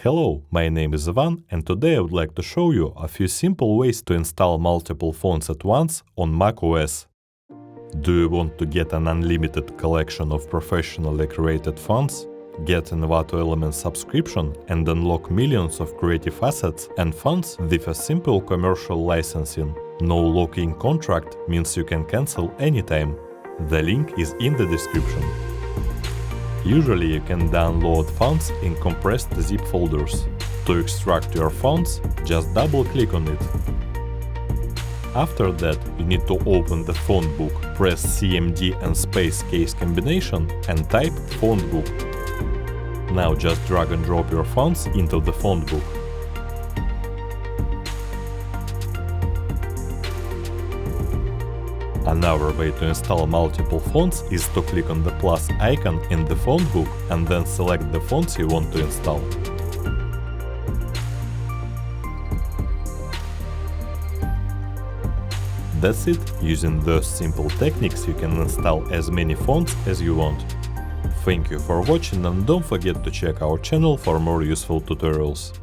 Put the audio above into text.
Hello, my name is Ivan, and today I would like to show you a few simple ways to install multiple fonts at once on macOS. Do you want to get an unlimited collection of professionally created fonts? Get Envato Elements subscription and unlock millions of creative assets and fonts with a simple commercial licensing. No lock-in contract means you can cancel anytime. The link is in the description. Usually you can download fonts in compressed zip folders. To extract your fonts, just double-click on it. After that, you need to open the font book, press CMD and space case combination and type font book. Now just drag and drop your fonts into the font book. Another way to install multiple fonts is to click on the plus icon in the font book and then select the fonts you want to install. That's it. Using those simple techniques you can install as many fonts as you want. Thank you for watching and don't forget to check our channel for more useful tutorials.